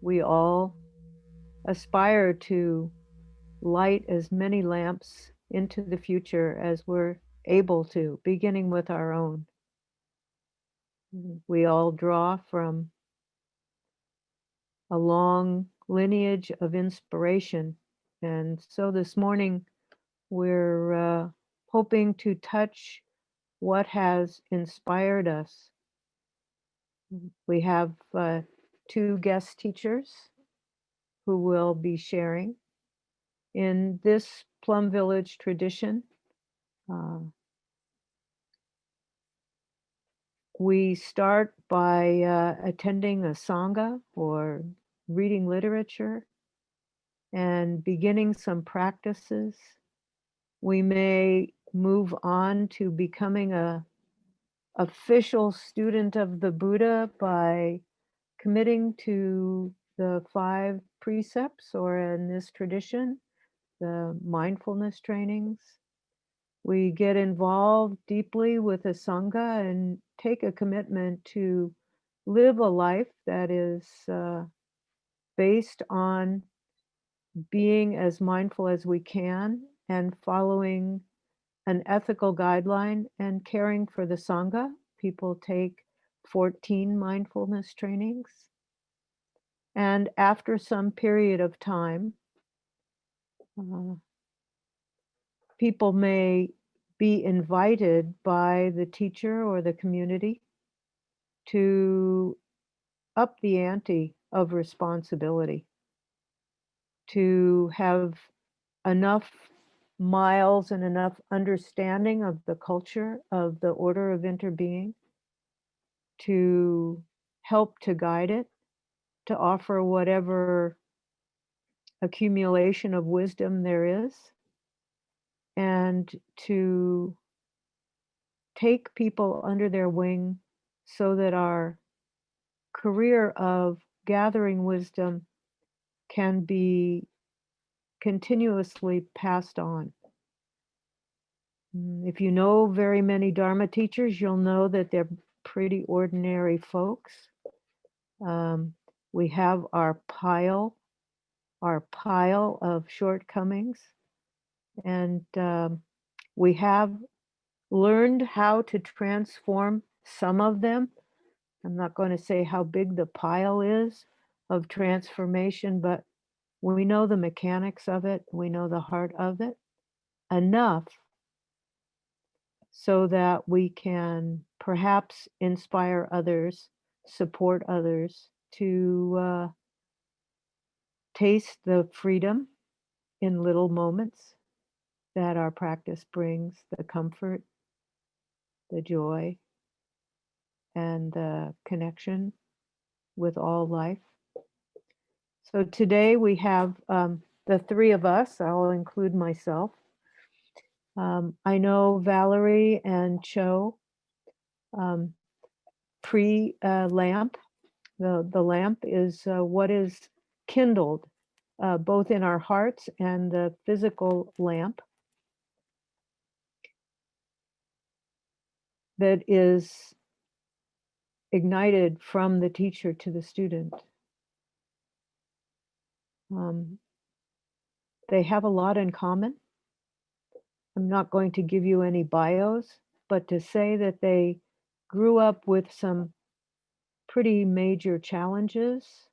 we all aspire to light as many lamps into the future as we're able to, beginning with our own. We all draw from a long lineage of inspiration. And so this morning, we're hoping to touch what has inspired us. We have two guest teachers who will be sharing. In this Plum Village tradition, uh, we start by attending a Sangha or reading literature and beginning some practices. We may move on to becoming a official student of the Buddha by committing to the 5 precepts, or in this tradition, the mindfulness trainings. We get involved deeply with a Sangha and take a commitment to live a life that is based on being as mindful as we can and following an ethical guideline and caring for the Sangha. People take 14 mindfulness trainings. And after some period of time, uh, people may be invited by the teacher or the community to up the ante of responsibility, to have enough miles and enough understanding of the culture of the order of interbeing to help to guide it, to offer whatever accumulation of wisdom there is, and to take people under their wing so that our career of gathering wisdom can be continuously passed on. If you know very many Dharma teachers, you'll know that they're pretty ordinary folks. We have our pile of shortcomings, and we have learned how to transform some of them. I'm not going to say how big the pile is of transformation, but we know the mechanics of it, we know the heart of it enough so that we can perhaps inspire others, support others to taste the freedom in little moments that our practice brings, the comfort, the joy, and the connection with all life. So today we have the 3 of us. I'll include myself. I know Valerie and Chau pre-lamp. The lamp is what is kindled both in our hearts and the physical lamp that is ignited from the teacher to the student. They have a lot in common. I'm not going to give you any bios, but to say that they grew up with some pretty major challenges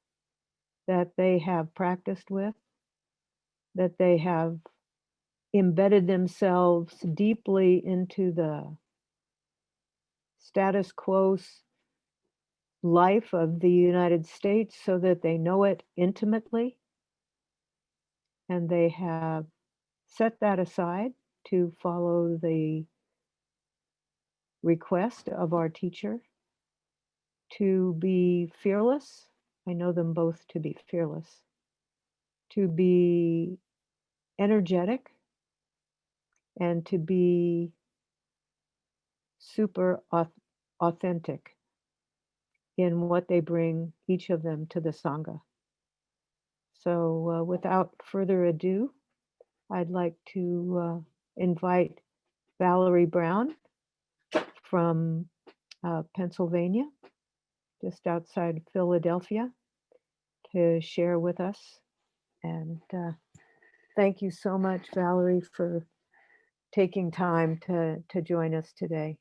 that they have practiced with, that they have embedded themselves deeply into the status quo life of the United States so that they know it intimately. And they have set that aside to follow the request of our teacher to be fearless. I know them both to be fearless, to be energetic, and to be super authentic in what they bring, each of them, to the Sangha. So without further ado, I'd like to invite Valerie Brown from Pennsylvania, just outside Philadelphia. to share with us. And thank you so much, Valerie, for taking time to join us today.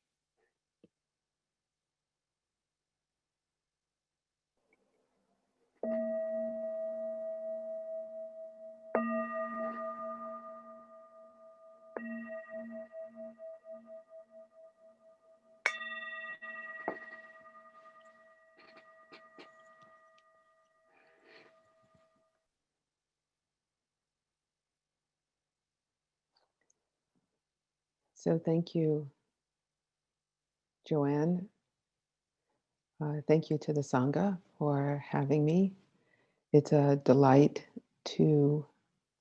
So thank you, Joann. Thank you to the Sangha for having me. It's a delight to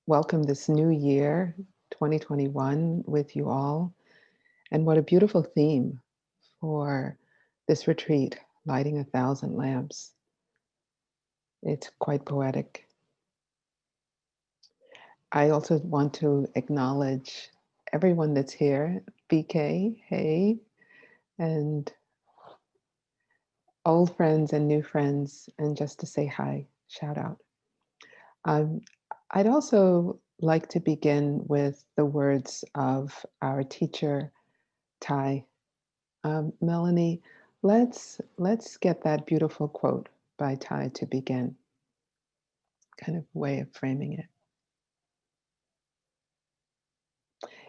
welcome this new year, 2021, with you all. And what a beautiful theme for this retreat, lighting 1,000 lamps. It's quite poetic. I also want to acknowledge everyone that's here, BK, hey, and old friends and new friends, and just to say hi, shout out. Um, I'd also like to begin with the words of our teacher, Thay. Melanie, let's get that beautiful quote by Thay to begin. Kind of way of framing it.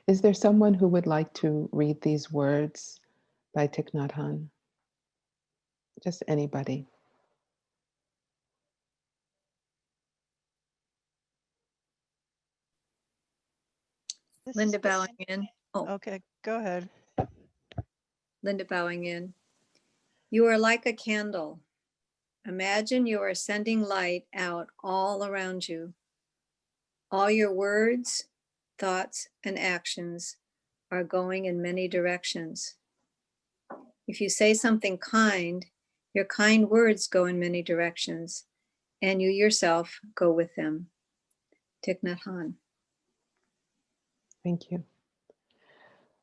Is there someone who would like to read these words by Thich Nhat Hanh? Just anybody. Linda bowing in. Oh, Okay, go ahead. Linda bowing in. You are like a candle. Imagine you are sending light out all around you. All your words, thoughts, and actions are going in many directions. If you say something kind, your kind words go in many directions, and you yourself go with them. Thich Nhat Hanh. Thank you.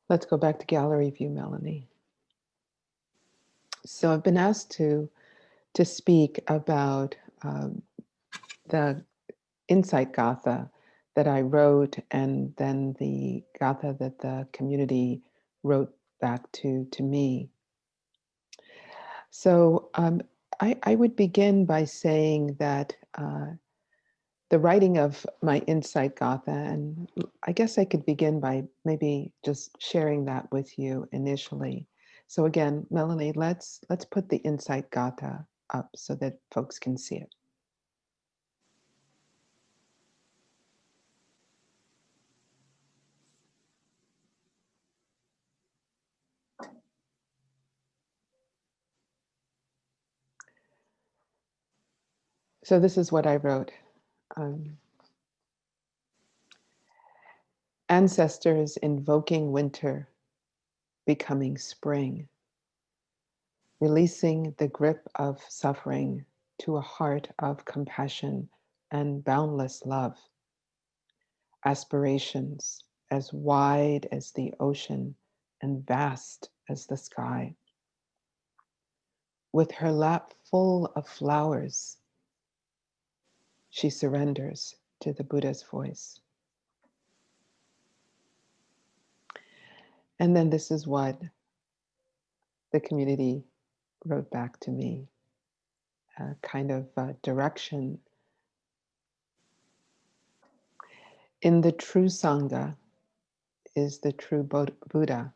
Let's go back to gallery view, Melanie. So I've been asked to speak about the insight gatha that I wrote, and then the gatha that the community wrote back to me. So I would begin by saying that the writing of my insight gatha, and I guess I could begin by maybe just sharing that with you initially. So again, Melanie, let's put the insight gatha up so that folks can see it. So this is what I wrote. Ancestors invoking winter, becoming spring, releasing the grip of suffering to a heart of compassion and boundless love. Aspirations as wide as the ocean and vast as the sky. With her lap full of flowers, she surrenders to the Buddha's voice. And then this is what the community wrote back to me, a kind of direction. In the true Sangha is the true Buddha.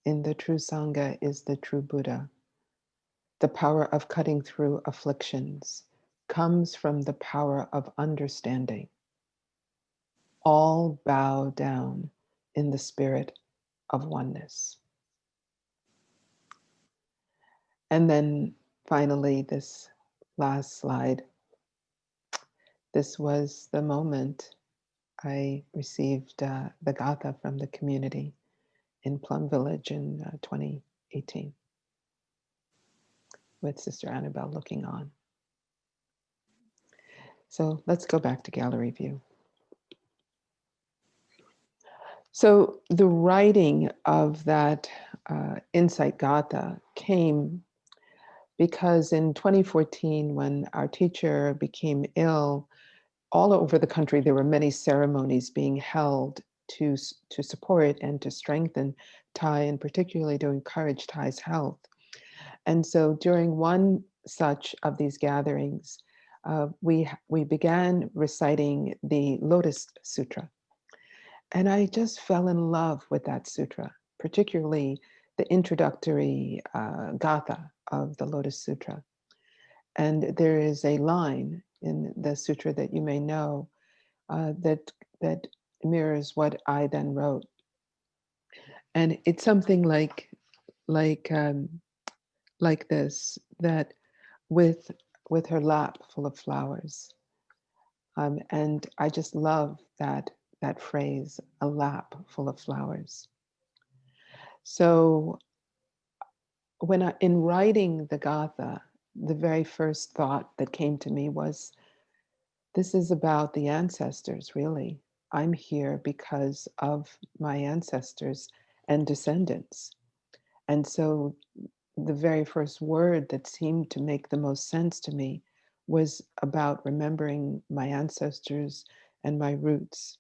In the true Sangha is the true Buddha. The power of cutting through afflictions comes from the power of understanding. All bow down in the spirit of oneness. And then finally, this last slide. This was the moment I received the gatha from the community in Plum Village in 2018 with Sister Annabelle looking on. So let's go back to gallery view. So the writing of that insight gatha came because in 2014, when our teacher became ill, all over the country, there were many ceremonies being held to support and to strengthen Thay, and particularly to encourage Thay's health. And so during one such of these gatherings, we began reciting the Lotus Sutra. And I just fell in love with that sutra, particularly the introductory gatha of the Lotus Sutra. And there is a line in the sutra that you may know that mirrors what I then wrote. And it's something like this, that with her lap full of flowers. And I just love that phrase, a lap full of flowers. So when in writing the gatha, the very first thought that came to me was, this is about the ancestors, really. I'm here because of my ancestors and descendants. And so the very first word that seemed to make the most sense to me was about remembering my ancestors and my roots,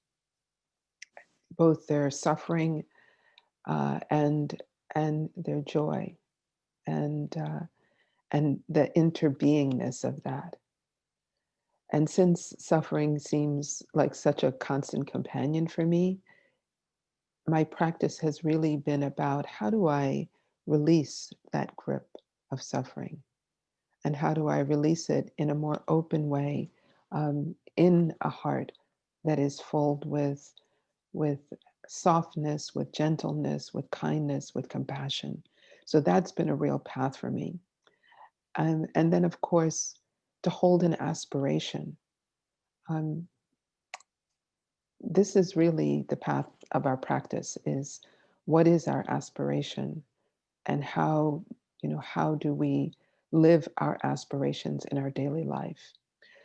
both their suffering and their joy, and the interbeingness of that. And since suffering seems like such a constant companion for me, my practice has really been about, how do I release that grip of suffering? And how do I release it in a more open way, in a heart that is filled with softness, with gentleness, with kindness, with compassion? So that's been a real path for me. And then, of course, to hold an aspiration. This is really the path of our practice, is what is our aspiration, and how do we live our aspirations in our daily life?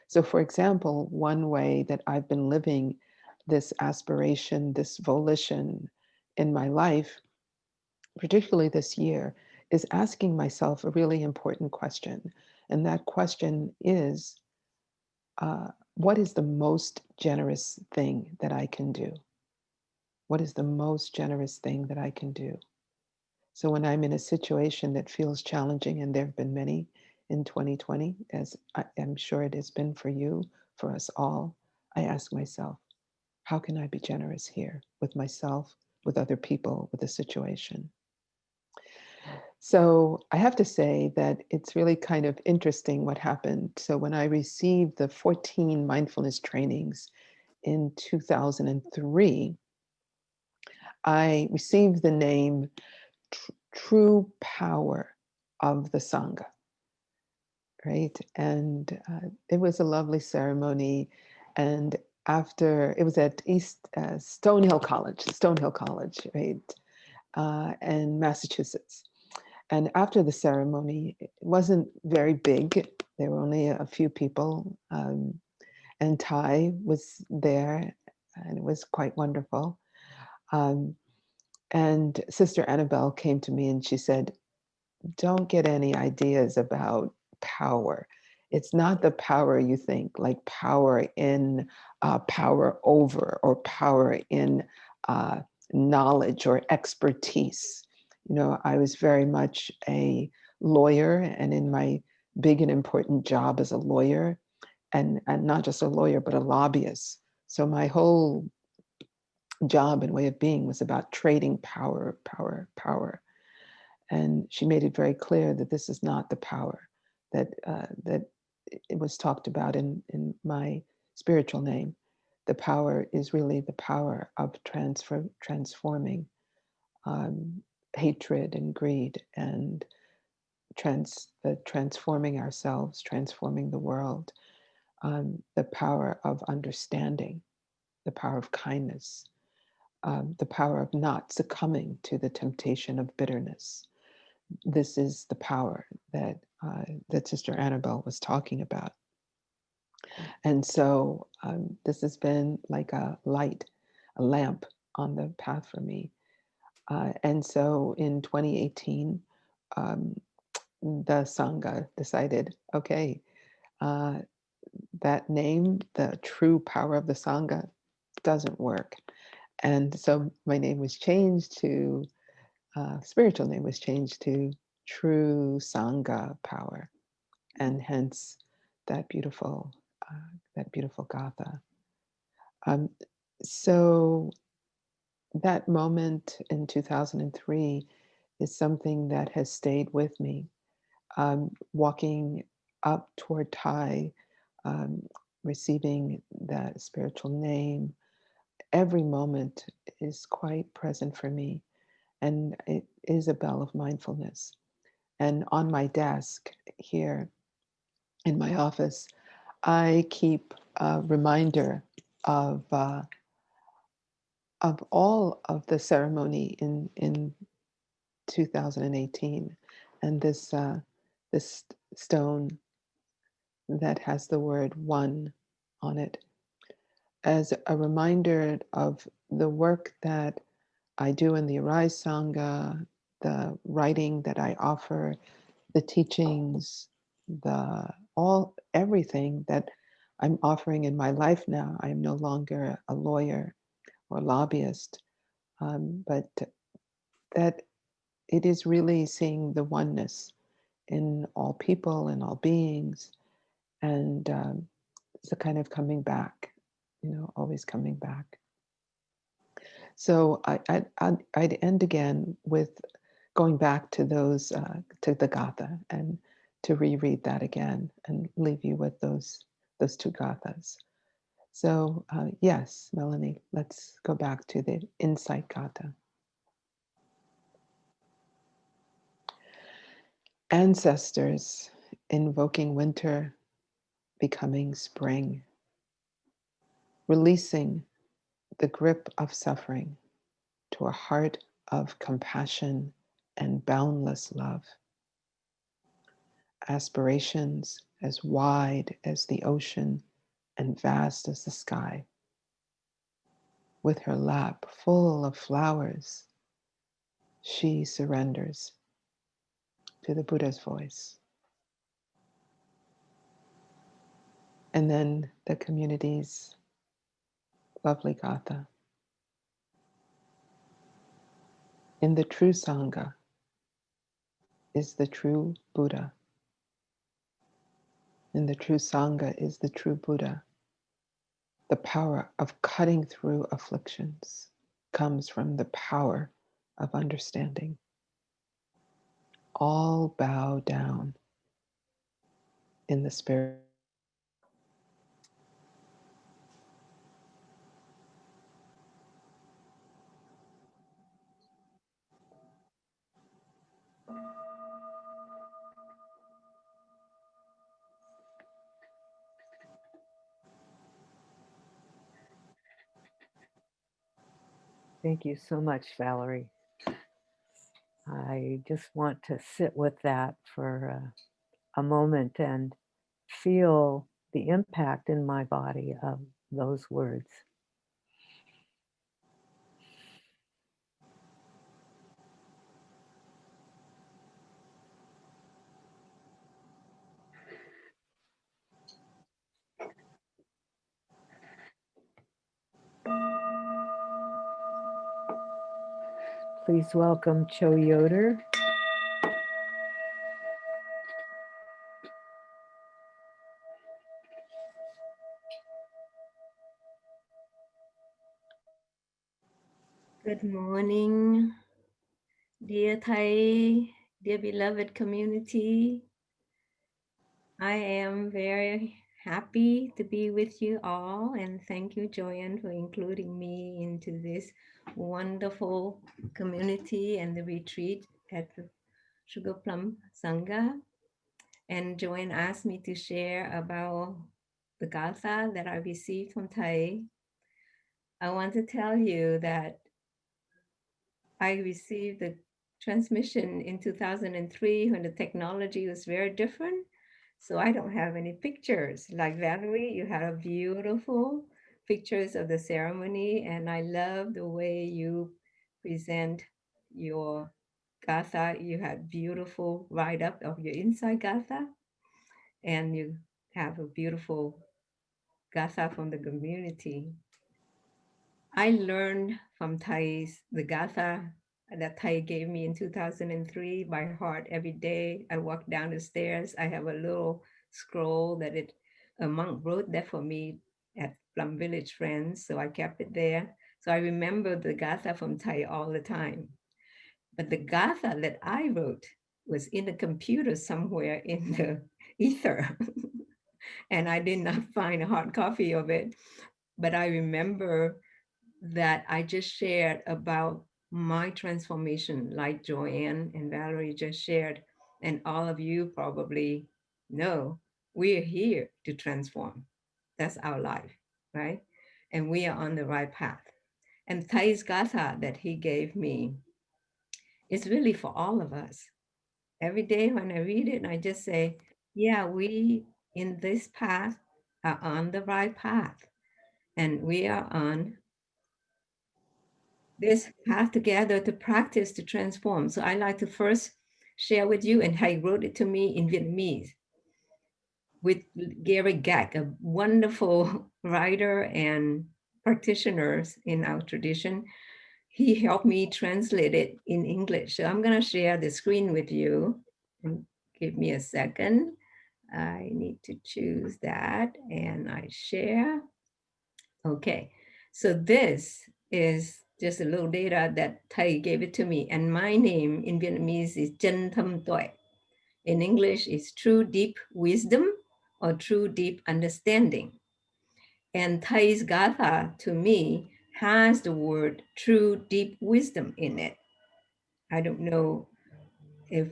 So for example, one way that I've been living this aspiration, this volition in my life, particularly this year, is asking myself a really important question. And that question is, what is the most generous thing that I can do? What is the most generous thing that I can do? So when I'm in a situation that feels challenging, and there have been many in 2020, as I'm sure it has been for you, for us all, I ask myself, how can I be generous here with myself, with other people, with the situation? So I have to say that it's really kind of interesting what happened. So when I received the 14 mindfulness trainings in 2003, I received the name True Power of the Sangha, right? And it was a lovely ceremony. And after, it was at Stonehill College, right? In Massachusetts. And after the ceremony, it wasn't very big. There were only a few people. And Thay was there, and it was quite wonderful. And Sister Annabelle came to me and she said, don't get any ideas about power. It's not the power you think, like power in power over, or power in knowledge or expertise. You know, I was very much a lawyer, and in my big and important job as a lawyer, and not just a lawyer, but a lobbyist. So my whole job and way of being was about trading power, power, power. And she made it very clear that this is not the power that that it was talked about in my spiritual name. The power is really the power of transforming hatred and greed, and transforming ourselves, transforming the world. The power of understanding, the power of kindness, the power of not succumbing to the temptation of bitterness. This is the power that that Sister Annabelle was talking about. And so this has been like a light, a lamp on the path for me. And so in 2018, the Sangha decided, okay, uh, that name, the true power of the Sangha, doesn't work. And so my name was changed to, spiritual name was changed to True Sangha Power, and hence that beautiful, gatha. Um, so that moment in 2003 is something that has stayed with me. Walking up toward Thay, um, receiving that spiritual name, every moment is quite present for me, and it is a bell of mindfulness. And on my desk here in my office, I keep a reminder of all of the ceremony in 2018, and this stone that has the word one on it as a reminder of the work that I do in the Arise Sangha, the writing that I offer, the teachings, the everything that I'm offering in my life now. I am no longer a lawyer or lobbyist, but that it is really seeing the oneness in all people and all beings, and it's a kind of coming back, always coming back. So I'd end again with going back to those to the gatha, and to reread that again and leave you with those two gathas. So yes, Melanie, let's go back to the insight gatha. Ancestors invoking winter, becoming spring, releasing the grip of suffering to a heart of compassion and boundless love. Aspirations as wide as the ocean and vast as the sky. With her lap full of flowers, she surrenders to the Buddha's voice. And then the community's lovely gatha. In the true Sangha is the true Buddha. In the true Sangha is the true Buddha. The power of cutting through afflictions comes from the power of understanding. All bow down in the spirit. Thank you so much, Valerie. I just want to sit with that for a moment and feel the impact in my body of those words. Please welcome Chau Yoder. Good morning, dear Thay, dear beloved community. I am very happy to be with you all, and thank you, Joann, for including me into this wonderful community and the retreat at the Sugar Plum Sangha. And Joann asked me to share about the gatha that I received from Thay. I want to tell you that I received the transmission in 2003 when the technology was very different. So I don't have any pictures. Like Valerie, you have beautiful pictures of the ceremony, and I love the way you present your gatha, you had beautiful write-up of your inside gatha, and you have a beautiful gatha from the community. I learned from Thay's the gatha that Thay gave me in 2003 by heart every day. I walk down the stairs. I have a little scroll that a monk wrote that for me at Plum Village Friends, so I kept it there. So I remember the gatha from Thay all the time. But the gatha that I wrote was in the computer somewhere in the ether. And I did not find a hard copy of it. But I remember that I just shared about my transformation, like Joann and Valerie just shared, and all of you probably know, we're here to transform. That's our life, right? And we are on the right path. And Thay's Gatha that he gave me is really for all of us. Every day when I read it, I just say, yeah, we in this path are on the right path. And we are on this path together to practice to transform. So I like to first share with you, and he wrote it to me in Vietnamese with Gary Gak, a wonderful writer and practitioners in our tradition. He helped me translate it in English. So I'm going to share the screen with you. And give me a second. I need to choose that and I share. Okay, so this is just a little data that Thay gave it to me. And my name in Vietnamese is Chân Thâm Tuệ. In English, is true deep wisdom or true deep understanding. And Thay's Gatha to me has the word true deep wisdom in it. I don't know if,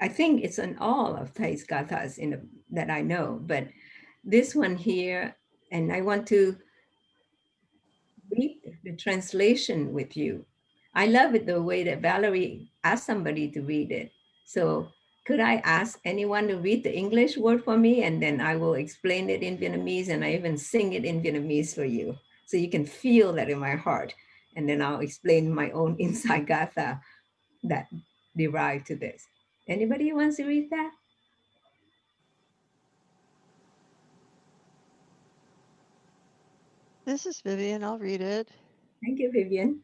I think it's in all of Thay's Gathas that I know, but this one here, and I want to read the translation with you. I love it the way that Valerie asked somebody to read it. So could I ask anyone to read the English word for me, and then I will explain it in Vietnamese, and I even sing it in Vietnamese for you. So you can feel that in my heart. And then I'll explain my own inside Gatha that derived to this. Anybody who wants to read that? This is Vivian. I'll read it. Thank you, Vivian.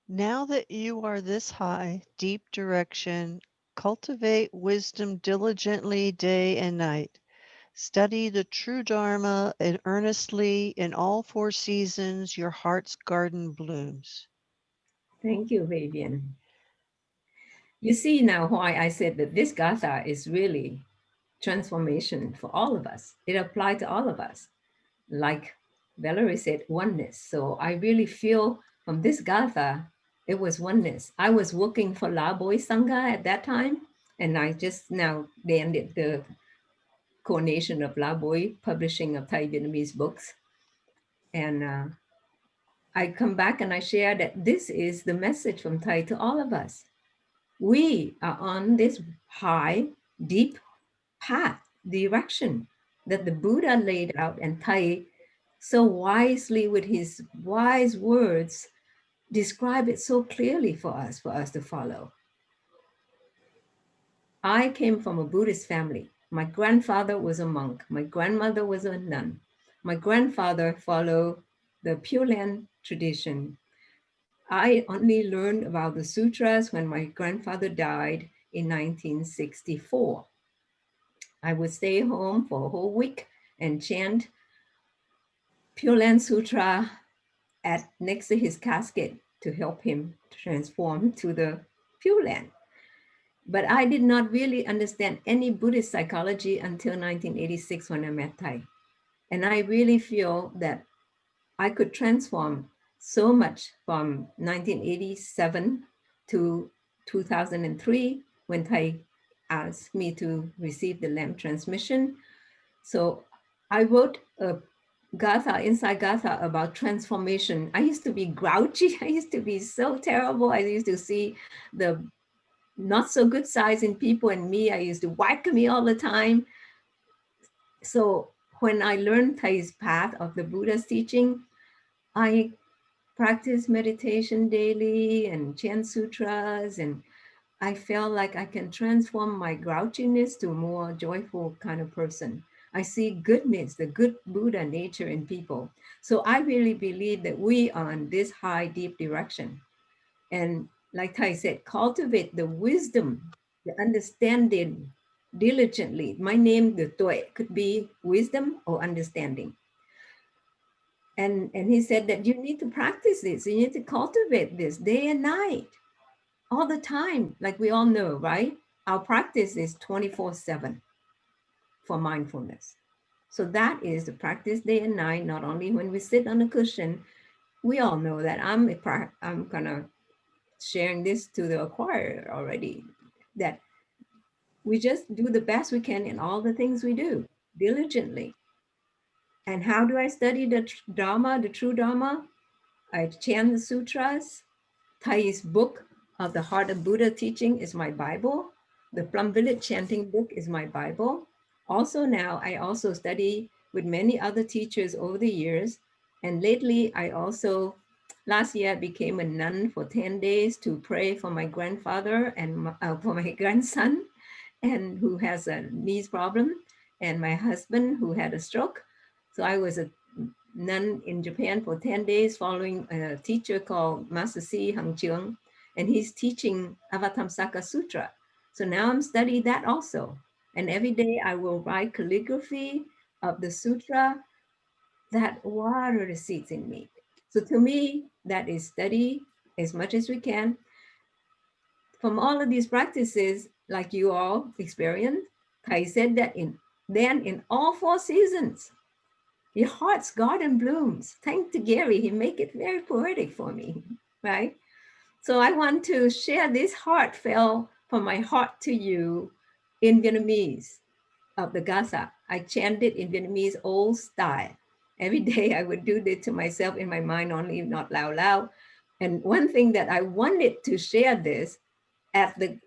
Now that you are this high, deep direction, cultivate wisdom diligently day and night. Study the true Dharma and earnestly in all four seasons your heart's garden blooms. Thank you, Vivian. You see now why I said that this Gatha is really transformation for all of us. It applied to all of us. Like Valerie said, oneness. So I really feel from this Gatha, it was oneness. I was working for La Boy Sangha at that time, and I just now, they ended the coronation of La Boy, publishing of Thai Vietnamese books. And I come back and I share that this is the message from Thai to all of us. We are on this high, deep path, direction that the Buddha laid out, and Thay so wisely with his wise words describe it so clearly for us to follow. I came from a Buddhist family. My grandfather was a monk. My grandmother was a nun. My grandfather followed the Pure Land tradition. I only learned about the sutras when my grandfather died in 1964. I would stay home for a whole week and chant Pure Land Sutra next to his casket to help him transform to the Pure Land. But I did not really understand any Buddhist psychology until 1986 when I met Thay. And I really feel that I could transform so much from 1987 to 2003 when Thay asked me to receive the Lamb transmission. So I wrote a Gatha, inside Gatha, about transformation. I used to be grouchy. I used to be so terrible. I used to see the not so good sides in people, and me, I used to whack me all the time. So when I learned Thay's path of the Buddha's teaching, I practice meditation daily and chant sutras, and I felt like I can transform my grouchiness to a more joyful kind of person. I see goodness, the good Buddha nature in people. So I really believe that we are on this high, deep direction. And like Thay said, cultivate the wisdom, the understanding diligently. My name, the Tuệ, could be wisdom or understanding. And he said that you need to practice this. You need to cultivate this day and night, all the time. Like we all know, right? Our practice is 24/7 for mindfulness. So that is the practice day and night, not only when we sit on a cushion. We all know that I'm gonna sharing this to the choir already, that we just do the best we can in all the things we do diligently. And how do I study the Dharma, the true Dharma? I chant the sutras. Thay's book of the Heart of Buddha teaching is my Bible. The Plum Village chanting book is my Bible. Also now, I also study with many other teachers over the years. And lately, last year, I became a nun for 10 days to pray for my grandfather and for my grandson, and who has a knee problem, and my husband who had a stroke. So I was a nun in Japan for 10 days following a teacher called Master C. Hang Cheung, and he's teaching Avatamsaka Sutra. So now I'm studying that also. And every day I will write calligraphy of the sutra that water the seeds in me. So to me, that is study as much as we can. From all of these practices, like you all experience, Thay said that in all 4 seasons, your heart's garden blooms. Thanks to Gary, he make it very poetic for me, right? So I want to share this heartfelt from my heart to you in Vietnamese of the gatha. I chant it in Vietnamese old style. Every day I would do this to myself in my mind only, not loud. And one thing that I wanted to share this at the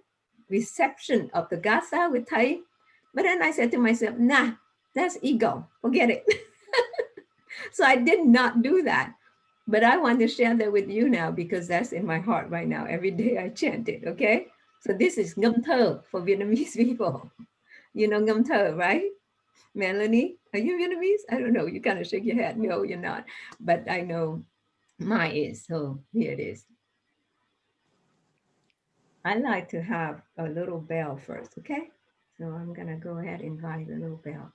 reception of the gatha with Thay, but then I said to myself, nah, that's ego, forget it. So I did not do that. But I want to share that with you now because that's in my heart right now. Every day I chant it, okay? So this is ngâm thơ for Vietnamese people. You know ngâm thơ, right? Melanie, are you Vietnamese? I don't know. You kind of shake your head. No, you're not. But I know mine is. So here it is. I like to have a little bell first, okay? So I'm going to go ahead and invite a little bell.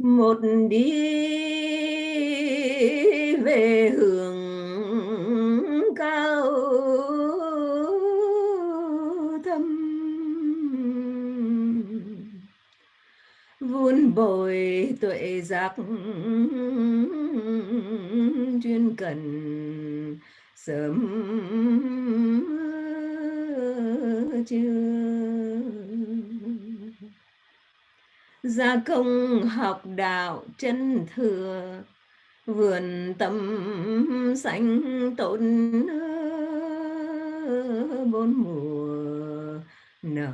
Một đi về hướng cao thâm, vun bồi tuệ giác chuyên cần sớm chưa gia công học đạo chân thừa, vườn tâm xanh tốn bốn mùa nở.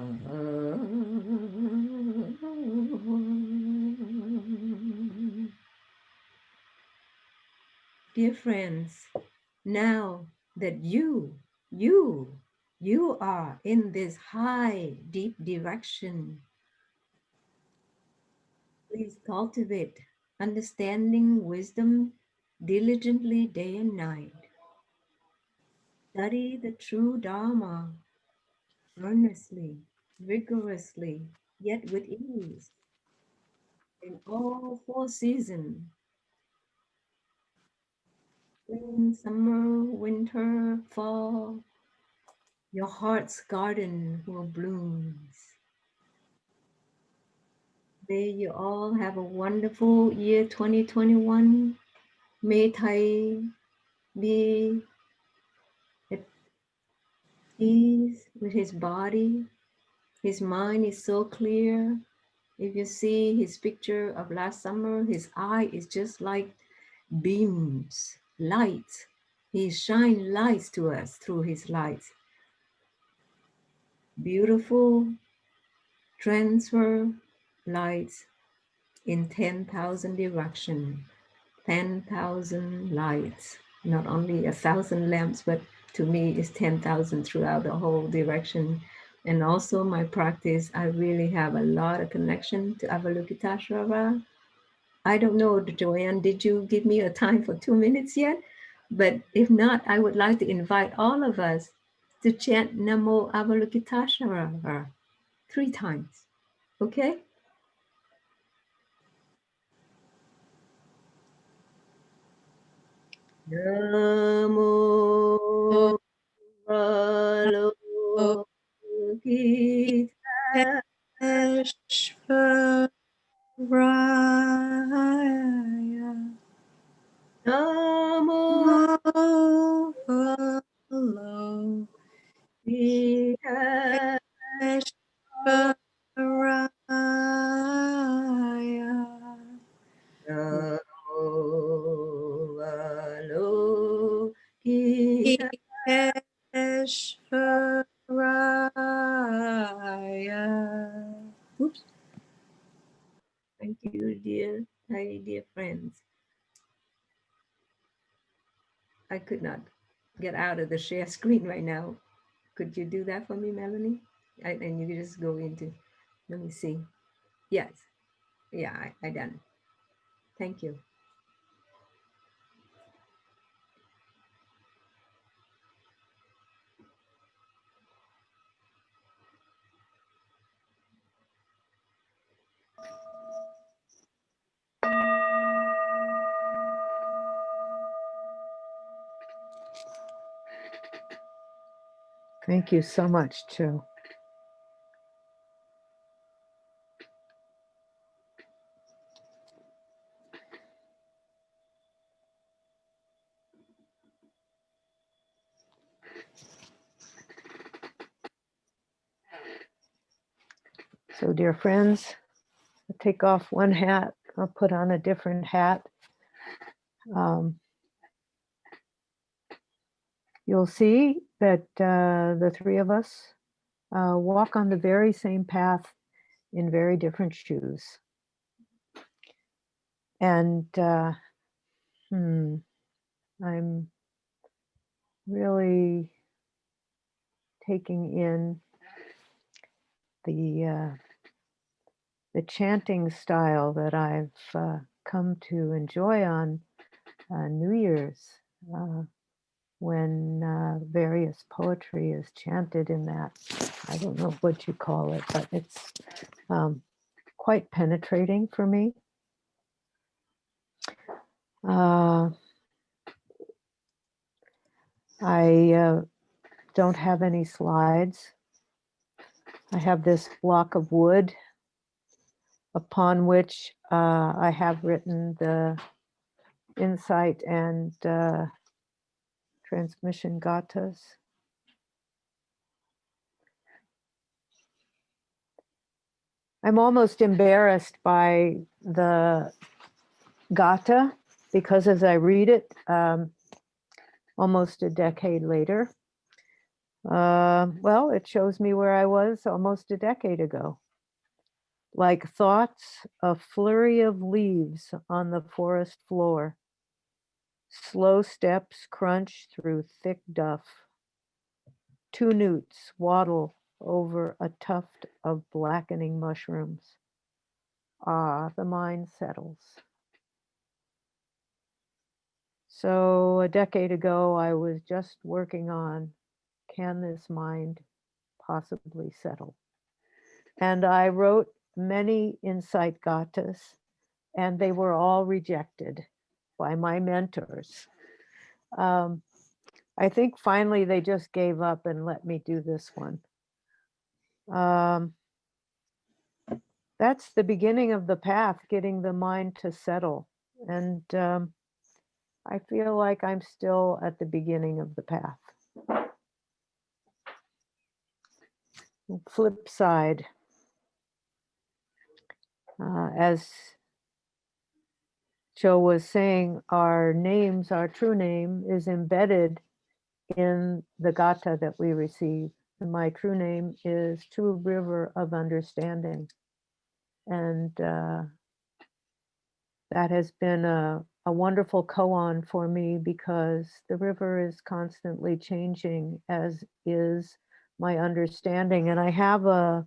Dear friends, now that you are in this high, deep direction, please cultivate understanding, wisdom diligently day and night. Study the true Dharma earnestly, rigorously, yet with ease. In all 4 seasons, spring, summer, winter, fall, your heart's garden will bloom. May you all have a wonderful year 2021. May Thay be peace with his body. His mind is so clear. If you see his picture of last summer, his eye is just like beams, light. He shines lights to us through his lights. Beautiful transfer lights in 10,000 directions, 10,000 lights, not only 1,000 lamps, but to me it's 10,000 throughout the whole direction. And also my practice, I really have a lot of connection to Avalokiteshvara. I don't know, Joanne, did you give me a time for 2 minutes yet? But if not, I would like to invite all of us to chant Namo Avalokiteshvara 3 times. Okay? Namo Avalokiteshvara. Raya Namo Avalokiteshvaraya Avalokiteshvaraya. Oops. Thank you, dear Thay, dear friends. I could not get out of the share screen right now. Could you do that for me, Melanie? And you can just go into, let me see. Yes. Yeah, I done. Thank you. Thank you so much, Chau. So, dear friends, I'll take off one hat, I'll put on a different hat. You'll see that the three of us walk on the very same path in very different shoes. And I'm really taking in the chanting style that I've come to enjoy on New Year's, when various poetry is chanted in that. I don't know what you call it, but it's quite penetrating for me. I don't have any slides. I have this block of wood upon which I have written the insight and transmission gathas. I'm almost embarrassed by the gatha because as I read it, almost a decade later, well, it shows me where I was almost a decade ago. Like thoughts, a flurry of leaves on the forest floor. Slow steps crunch through thick duff. Two newts waddle over a tuft of blackening mushrooms. Ah, the mind settles. So a decade ago, I was just working on, can this mind possibly settle? And I wrote many insight gathas, and they were all rejected by my mentors. I think finally they just gave up and let me do this one. That's the beginning of the path, getting the mind to settle. And I feel like I'm still at the beginning of the path. flip side. As Chau was saying, our names, our true name is embedded in the gatha that we receive. And my true name is True River of Understanding. And that has been a wonderful koan for me because the river is constantly changing, as is my understanding. And I have a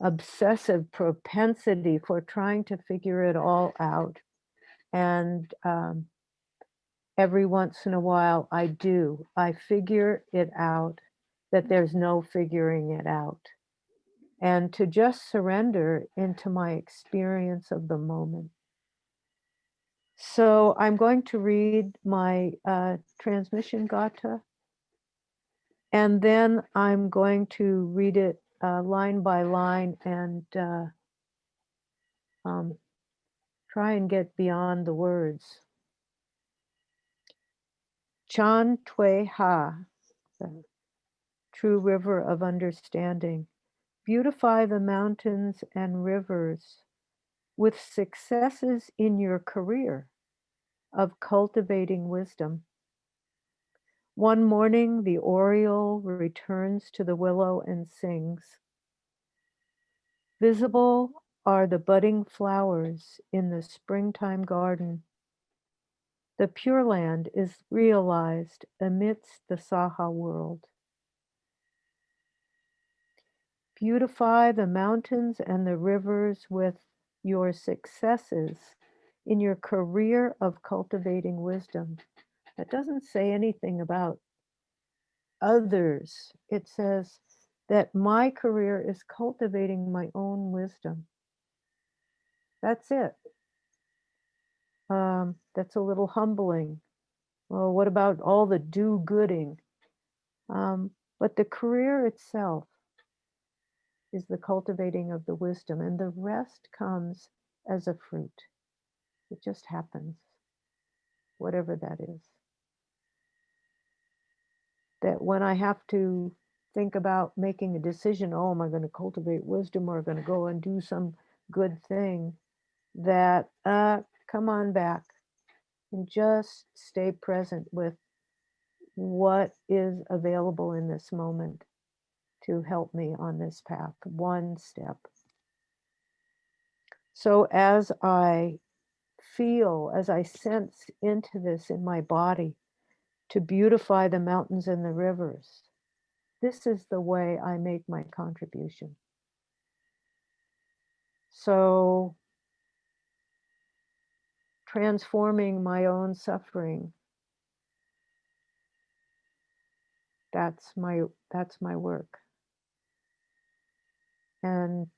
obsessive propensity for trying to figure it all out. And every once in a while I do. I figure it out, that there's no figuring it out. And to just surrender into my experience of the moment. So I'm going to read my transmission gatha, and then I'm going to read it line by line and try and get beyond the words. Chan Tui Ha, the true river of understanding. Beautify the mountains and rivers with successes in your career of cultivating wisdom. One morning, the oriole returns to the willow and sings. Visible are the budding flowers in the springtime garden. The Pure Land is realized amidst the Saha world. Beautify the mountains and the rivers with your successes in your career of cultivating wisdom. That doesn't say anything about others. It says that my career is cultivating my own wisdom. That's it. That's a little humbling. Well, what about all the do-gooding? But the career itself is the cultivating of the wisdom, and the rest comes as a fruit. It just happens, whatever that is. That when I have to think about making a decision, oh, am I going to cultivate wisdom or going to go and do some good thing, that come on back and just stay present with what is available in this moment to help me on this path, one step. So as I feel, as I sense into this in my body, to beautify the mountains and the rivers, this is the way I make my contribution. So transforming my own suffering, that's my work. And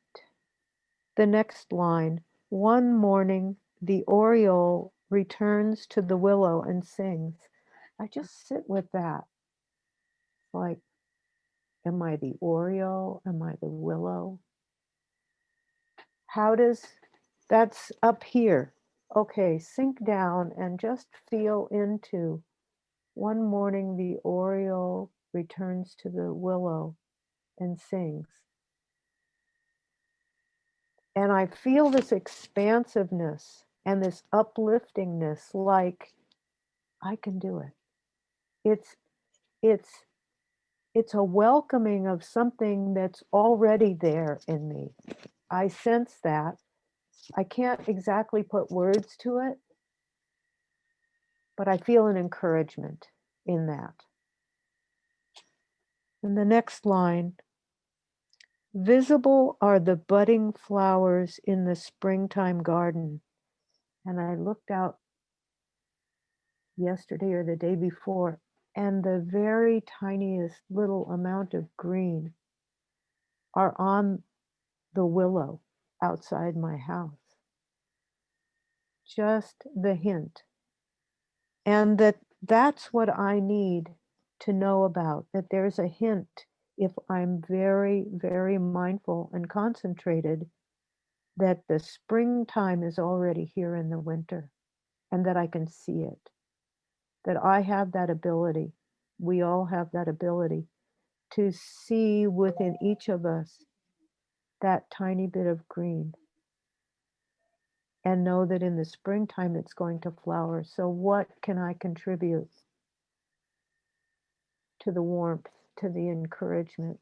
the next line, one morning the oriole returns to the willow and sings. I just sit with that. Like, am I the oriole? Am I the willow? How does, that's up here. Okay, sink down and just feel into, one morning the oriole returns to the willow and sings. And I feel this expansiveness and this upliftingness, like I can do it. It's a welcoming of something that's already there in me. I sense that. I can't exactly put words to it, but I feel an encouragement in that. And the next line, visible are the budding flowers in the springtime garden. And I looked out yesterday or the day before, and the very tiniest little amount of green are on the willow outside my house. Just the hint. And that's what I need to know about, that there's a hint if I'm very, very mindful and concentrated, that the springtime is already here in the winter and that I can see it, that I have that ability. We all have that ability to see within each of us that tiny bit of green and know that in the springtime it's going to flower. So what can I contribute to the warmth, to the encouragement?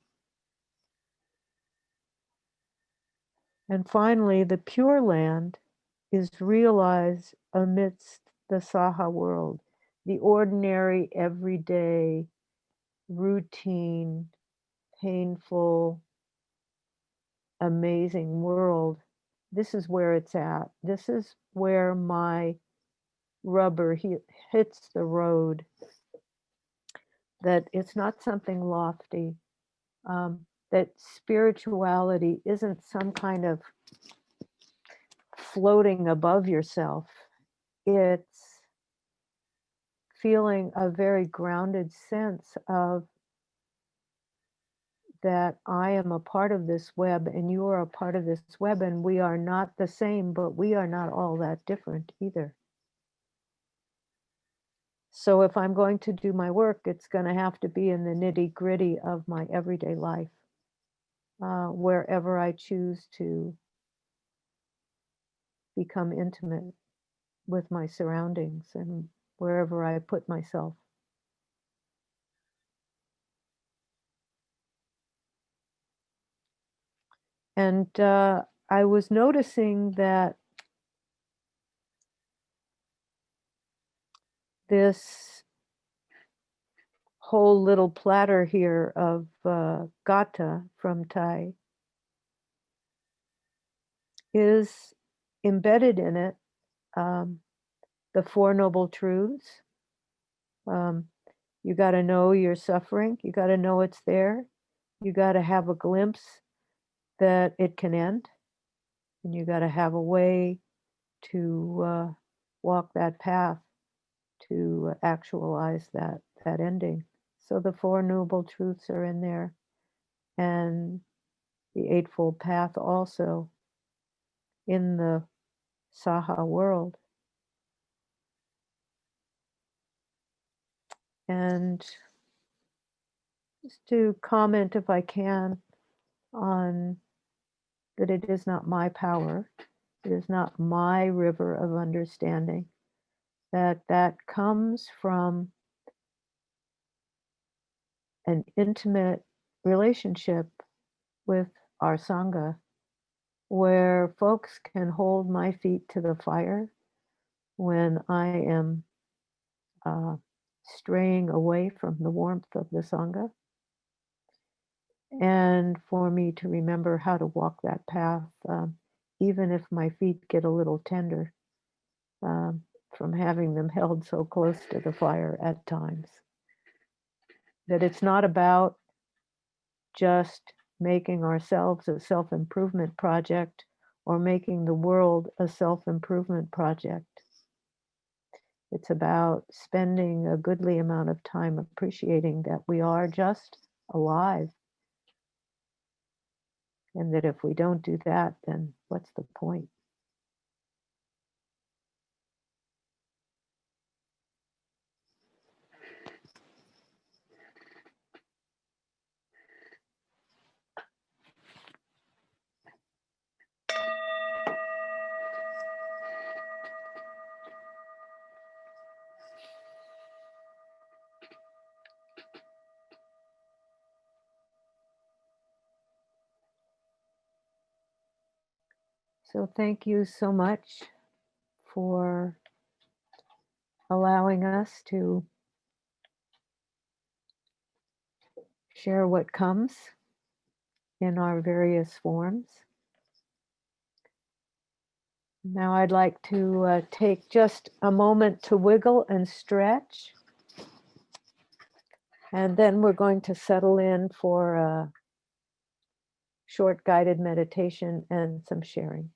And finally, the Pure Land is realized amidst the Saha world, the ordinary, everyday, routine, painful, amazing world. This is where it's at. This is where my rubber hits the road. That it's not something lofty. That spirituality isn't some kind of floating above yourself. It's feeling a very grounded sense of that I am a part of this web and you are a part of this web, and we are not the same, but we are not all that different either. So if I'm going to do my work, it's going to have to be in the nitty gritty of my everyday life, wherever I choose to become intimate with my surroundings and wherever I put myself. And I was noticing that this whole little platter here of gatha from Thay is embedded in it the Four Noble Truths. You got to know you're suffering. You got to know it's there. You got to have a glimpse that it can end. And you got to have a way to walk that path to actualize that ending. So the Four Noble Truths are in there, and the Eightfold Path also in the Saha world. And just to comment, if I can, on that it is not my power, it is not my river of understanding, that comes from an intimate relationship with our Sangha, where folks can hold my feet to the fire when I am straying away from the warmth of the Sangha, and for me to remember how to walk that path, even if my feet get a little tender from having them held so close to the fire at times. That it's not about just making ourselves a self-improvement project or making the world a self-improvement project. It's about spending a goodly amount of time appreciating that we are just alive. And that if we don't do that, then what's the point? So thank you so much for allowing us to share what comes in our various forms. Now I'd like to take just a moment to wiggle and stretch. And then we're going to settle in for a short guided meditation and some sharing.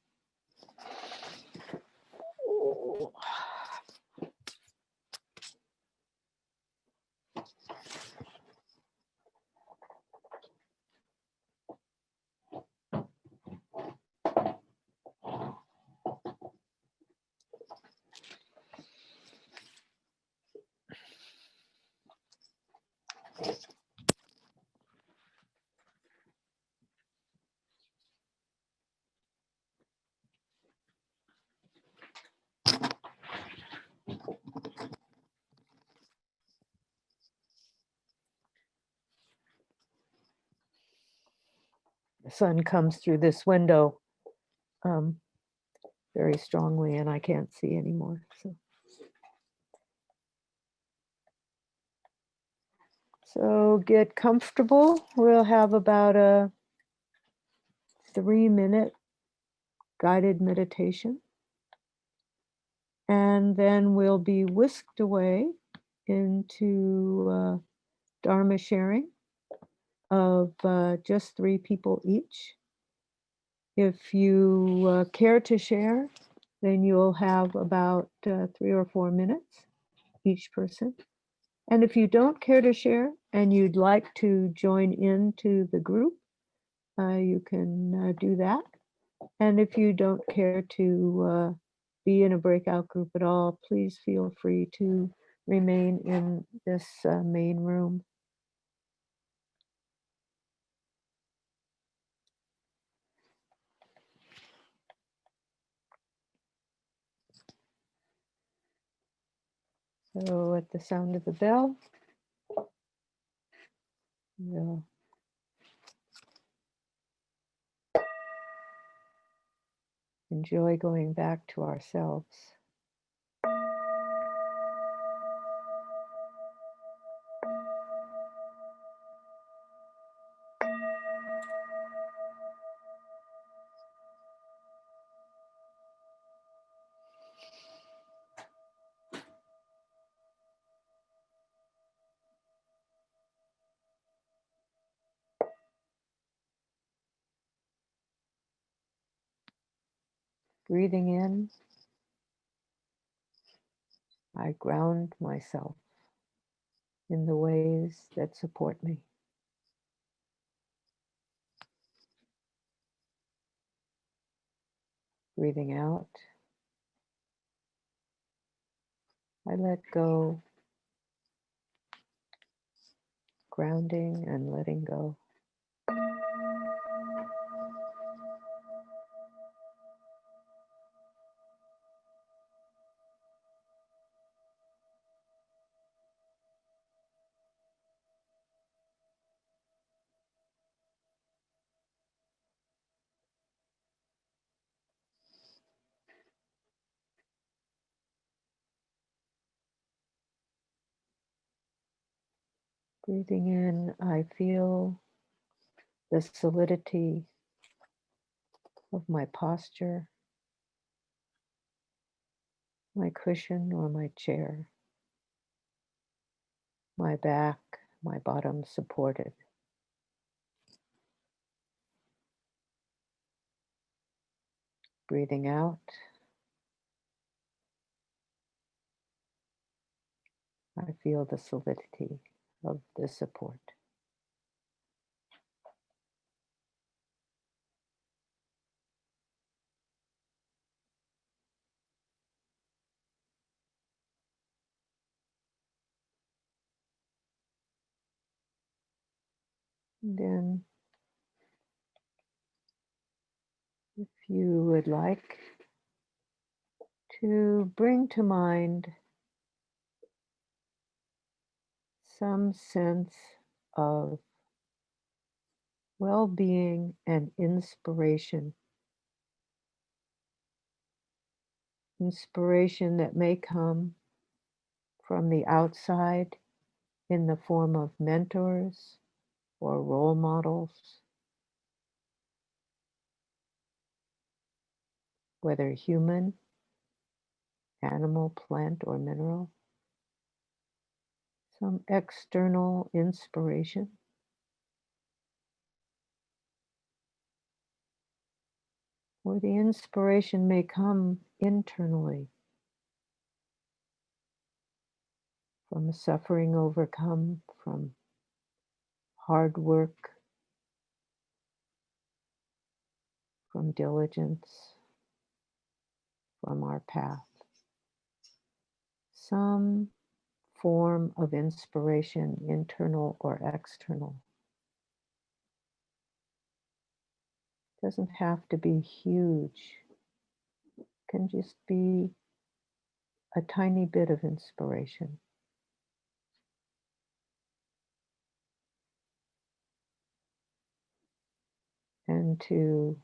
sun comes through this window very strongly, and I can't see anymore. So get comfortable. We'll have about a 3-minute guided meditation. And then we'll be whisked away into Dharma sharing of just 3 people each. If you care to share, then you'll have about 3 or 4 minutes each person. And if you don't care to share and you'd like to join into the group, you can do that. And if you don't care to be in a breakout group at all, please feel free to remain in this main room. So at the sound of the bell, we'll enjoy going back to ourselves. Breathing in, I ground myself in the ways that support me. Breathing out, I let go, grounding and letting go. Breathing in, I feel the solidity of my posture, my cushion or my chair, my back, my bottom supported. Breathing out, I feel the solidity of the support. And then, if you would like to bring to mind some sense of well-being and inspiration that may come from the outside in the form of mentors or role models, whether human, animal, plant, or mineral, some external inspiration. Or the inspiration may come internally from suffering overcome, from hard work, from diligence, from our path. Some form of inspiration, internal or external. Doesn't have to be huge. It can just be a tiny bit of inspiration. and to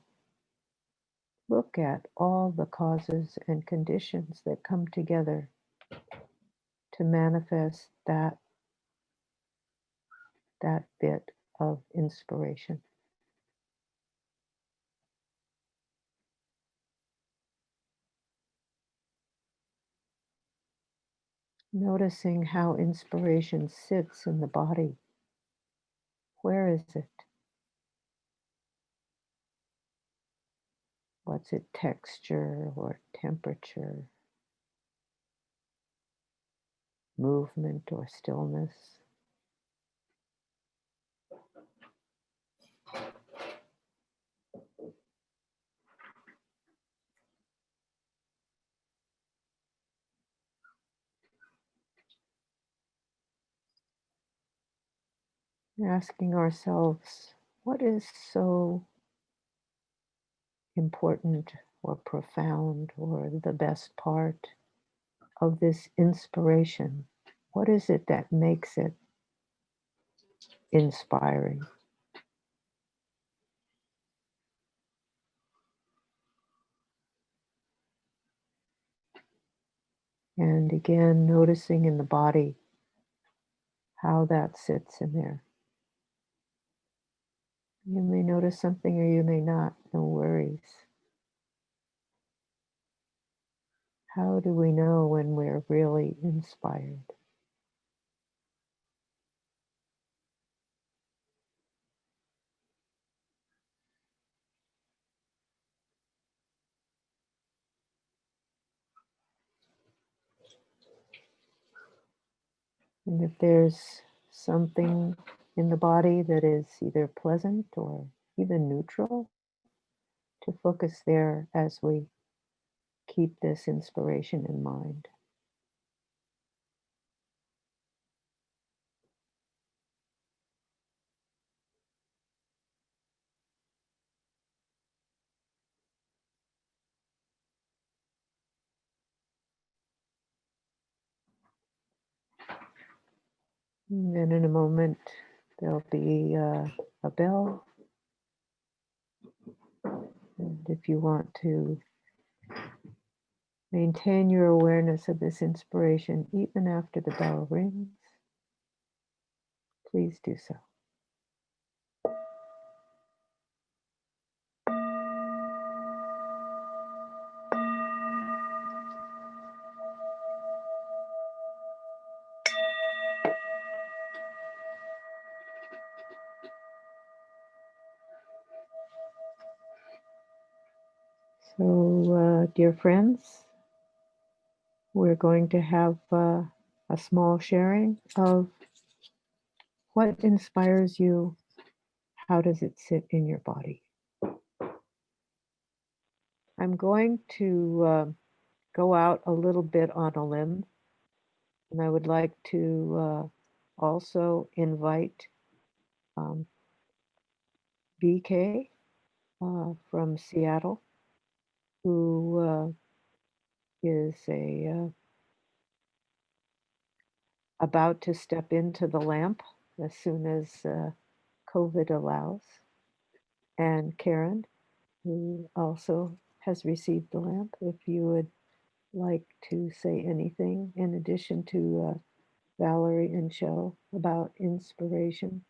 look at all the causes and conditions that come together to manifest that bit of inspiration. Noticing how inspiration sits in the body. Where is it? What's its texture or temperature, movement or stillness? Asking ourselves, what is so important or profound or the best part of this inspiration? What is it that makes it inspiring? And again, noticing in the body how that sits in there. You may notice something or you may not, no worries. How do we know when we're really inspired? And if there's something in the body that is either pleasant or even neutral, to focus there as we keep this inspiration in mind. And then in a moment, there'll be a bell. And if you want to maintain your awareness of this inspiration even after the bell rings, please do so. So, dear friends, we're going to have a small sharing of what inspires you. How does it sit in your body? I'm going to go out a little bit on a limb, and I would like to also invite BK from Seattle, who is about to step into the lamp as soon as COVID allows, and Karen, who also has received the lamp. If you would like to say anything in addition to Valerie and Chau about inspiration,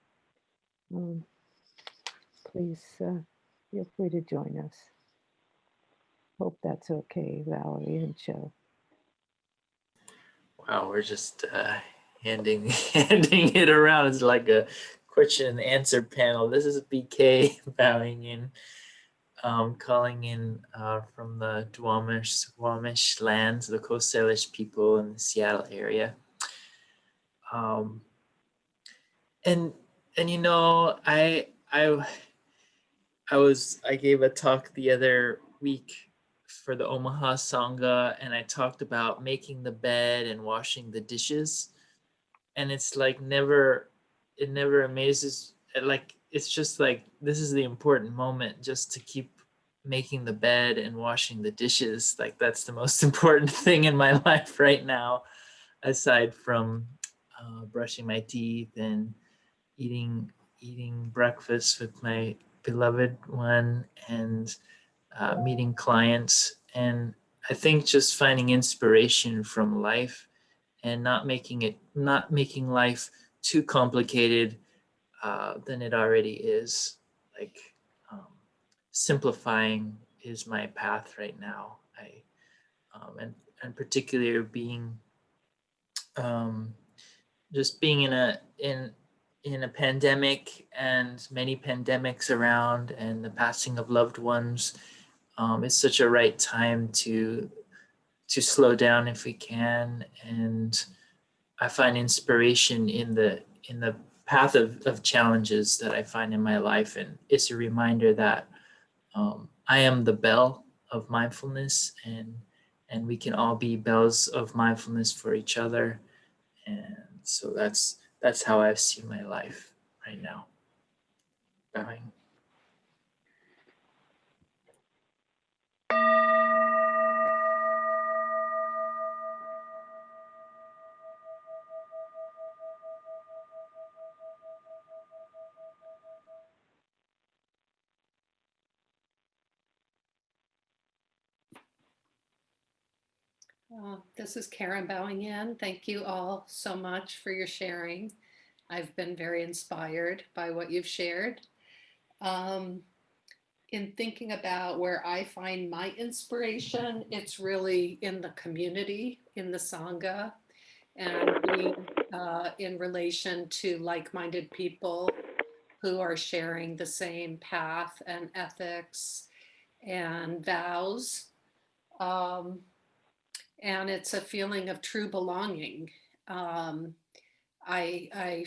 please feel free to join us. Hope that's okay, Valerie and Chau. Wow, we're just handing it around. It's like a question and answer panel. This is BK bowing in, calling in from the Duwamish lands, the Coast Salish people in the Seattle area. And you know, I gave a talk the other week for the Omaha Sangha, and I talked about making the bed and washing the dishes. And it's like it never amazes, like it's just like this is the important moment, just to keep making the bed and washing the dishes. Like that's the most important thing in my life right now, aside from brushing my teeth and eating breakfast with my beloved one and meeting clients. And I think just finding inspiration from life and not making life too complicated than it already is. Like simplifying is my path right now. And particularly being just being in a pandemic and many pandemics around and the passing of loved ones. It's such a right time to slow down if we can, and I find inspiration in the path of challenges that I find in my life, and it's a reminder that I am the bell of mindfulness, and we can all be bells of mindfulness for each other, and so that's how I see my life right now. Bowing. This is Karen bowing in. Thank you all so much for your sharing. I've been very inspired by what you've shared. In thinking about where I find my inspiration, it's really in the community, in the Sangha, and being in relation to like-minded people who are sharing the same path and ethics and vows. And it's a feeling of true belonging. I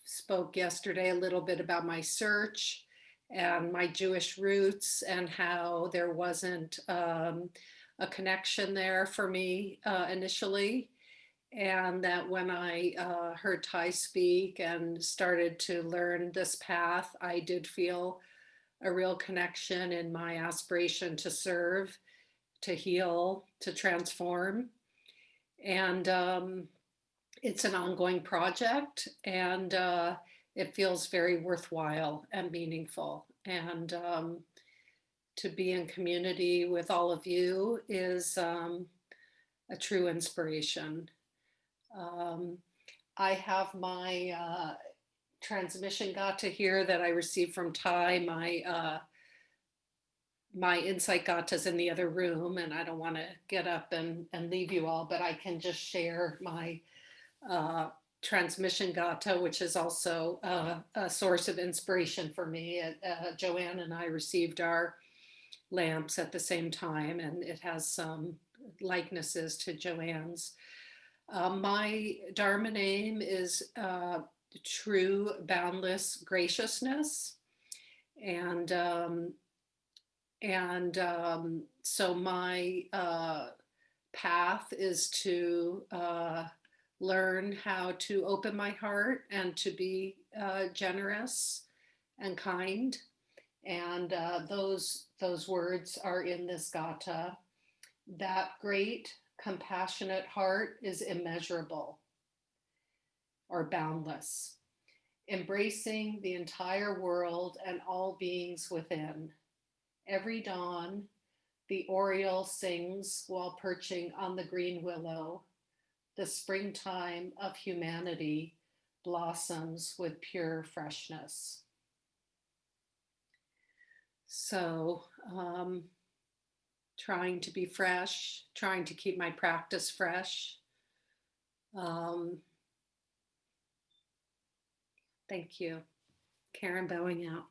spoke yesterday a little bit about my search and my Jewish roots and how there wasn't a connection there for me initially. And that when I heard Thay speak and started to learn this path, I did feel a real connection in my aspiration to serve, to heal, to transform. And it's an ongoing project, and it feels very worthwhile and meaningful. And to be in community with all of you is a true inspiration. I have my transmission gatha here that I received from Thay. My insight gathas in the other room, and I don't want to get up and leave you all, but I can just share my transmission gatha, which is also a source of inspiration for me. Joann and I received our lamps at the same time, and it has some likenesses to Joann's. My Dharma name is True Boundless Graciousness. And so my path is to learn how to open my heart and to be generous and kind. And those words are in this gatha. That great compassionate heart is immeasurable or boundless, embracing the entire world and all beings within. Every dawn, the oriole sings while perching on the green willow. The springtime of humanity blossoms with pure freshness. So, trying to be fresh, trying to keep my practice fresh. Thank you. Karen bowing out.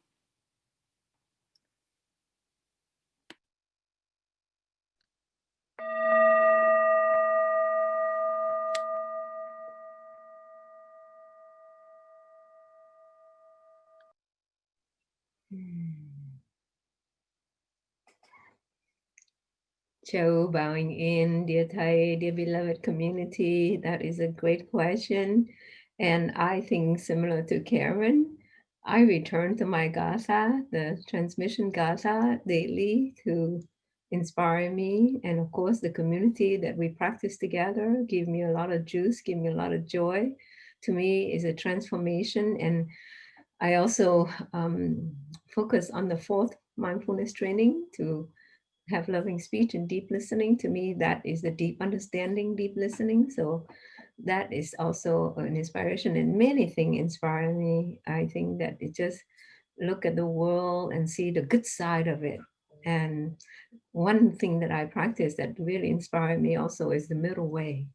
Chau bowing in, dear Thay, dear beloved community. That is a great question. And I think similar to Karen, I return to my gatha, the transmission gatha daily to inspire me. And of course, the community that we practice together give me a lot of juice, give me a lot of joy. To me, is a transformation. And I also focus on the fourth mindfulness training to have loving speech and deep listening. To me, that is the deep understanding, deep listening. So that is also an inspiration, and many things inspire me. I think that it just look at the world and see the good side of it. And one thing that I practice that really inspired me also is the middle way.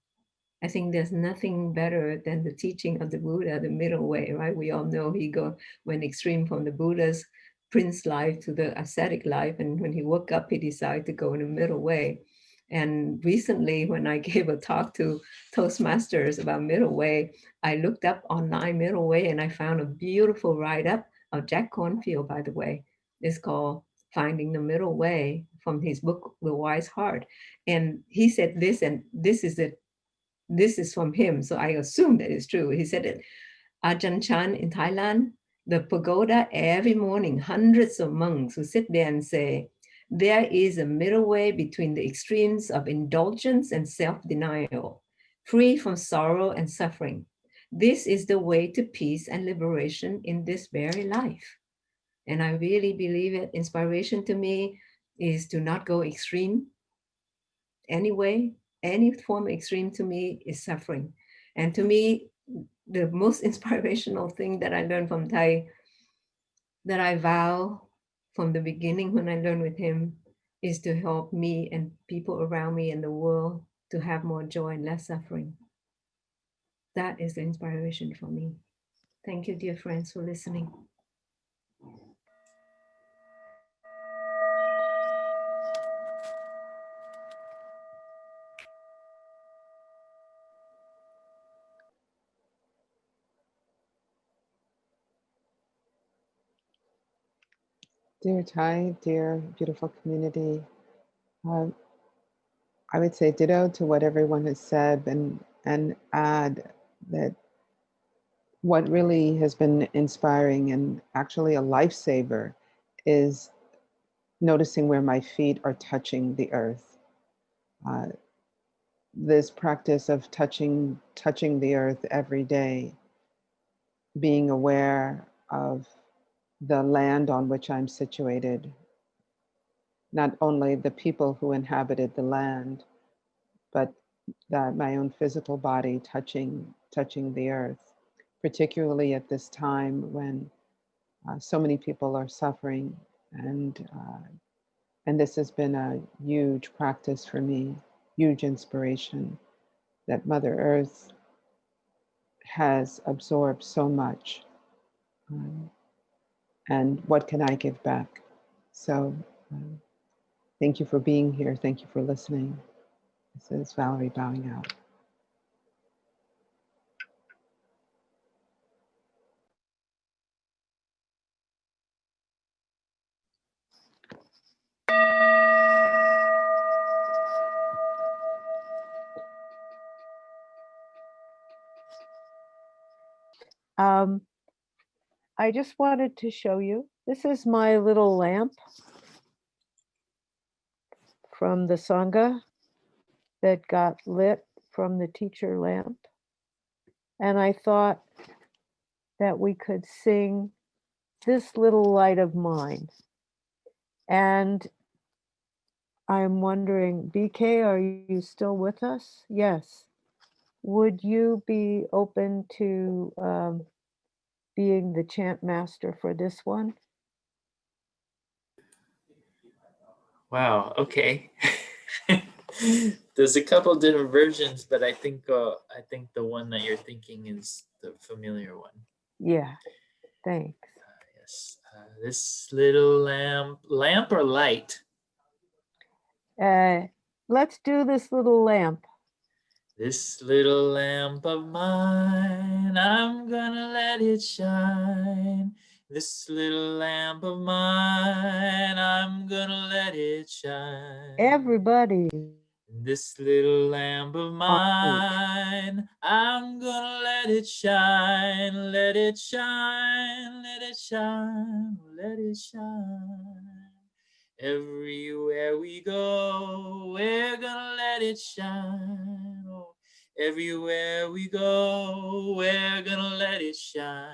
I think there's nothing better than the teaching of the Buddha, the middle way, right? We all know went extreme from the Buddha's prince life to the ascetic life. And when he woke up, he decided to go in the middle way. And recently, when I gave a talk to Toastmasters about middle way, I looked up online middle way and I found a beautiful write-up of Jack Cornfield, by the way. It's called Finding the Middle Way from his book, The Wise Heart. And he said this, and this is from him, so I assume that it's true. He said it, Ajahn Chan in Thailand, the pagoda every morning, hundreds of monks who sit there and say, there is a middle way between the extremes of indulgence and self-denial, free from sorrow and suffering. This is the way to peace and liberation in this very life. And I really believe it. Inspiration to me is to not go extreme anyway. Any form of extreme to me is suffering. And to me, the most inspirational thing that I learned from Thay, that I vow from the beginning when I learned with him, is to help me and people around me in the world to have more joy and less suffering. That is the inspiration for me. Thank you, dear friends, for listening. Dear Thay, dear beautiful community, uh, I would say ditto to what everyone has said, and add that what really has been inspiring and actually a lifesaver is noticing where my feet are touching the earth. This practice of touching the earth every day, being aware of the land on which I'm situated, not only the people who inhabited the land, but that my own physical body touching the earth, particularly at this time when so many people are suffering, and this has been a huge practice for me, huge inspiration, that Mother Earth has absorbed so much, and what can I give back? So thank you for being here. Thank you for listening. This is Valerie bowing out. I just wanted to show you, this is my little lamp from the Sangha that got lit from the teacher lamp. And I thought that we could sing This Little Light of Mine. And I'm wondering, BK, are you still with us? Yes. Would you be open to being the chant master for this one? Wow. Okay. There's a couple different versions, but I think the one that you're thinking is the familiar one. Yeah. Thanks. Yes. This little lamp or light? Let's do this little lamp. This little lamp of mine, I'm gonna let it shine. This little lamp of mine, I'm gonna let it shine. Everybody. This little lamp of mine, I'm gonna let it shine, let it shine, let it shine, let it shine. Everywhere we go, we're gonna let it shine. Oh, everywhere we go, we're gonna let it shine.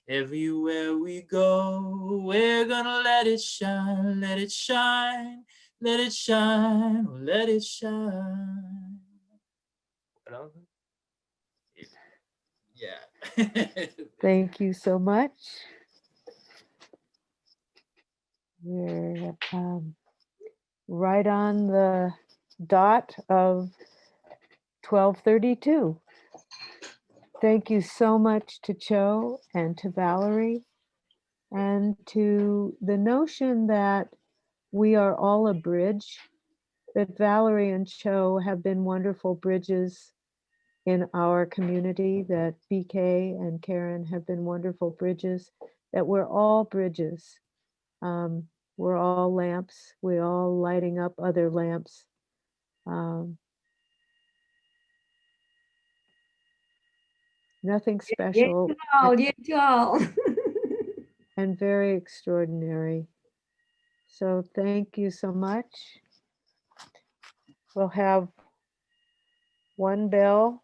Everywhere we go, we're gonna let it shine, let it shine, let it shine, oh, let it shine. Yeah. Thank you so much. We're right on the dot of 12:32. Thank you so much to Chau and to Valerie, and to the notion that we are all a bridge, that Valerie and Chau have been wonderful bridges in our community, that BK and Karen have been wonderful bridges, that we're all bridges. We're all lamps, we're all lighting up other lamps. Nothing special and very extraordinary. So thank you so much. We'll have one bell.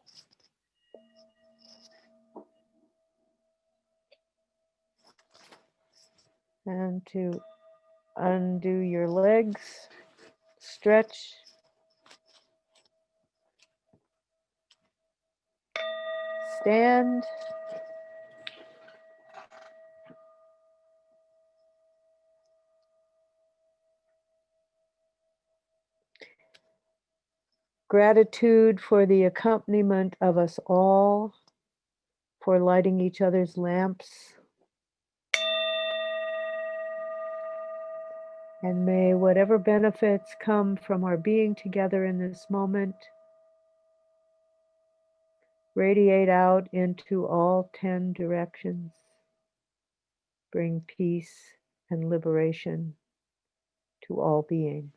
And to undo your legs, stretch. Stand. Gratitude for the accompaniment of us all, for lighting each other's lamps. And may whatever benefits come from our being together in this moment radiate out into all 10 directions. Bring peace and liberation to all beings.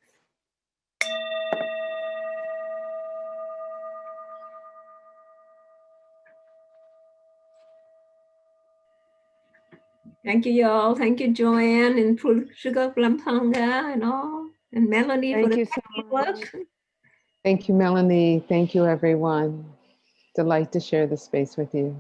Thank you, y'all. Thank you, Joann and Sugar Plum Sangha and all. And Melanie for Thank the you so work. much. Thank you, Melanie. Thank you, everyone. Delight to share the space with you.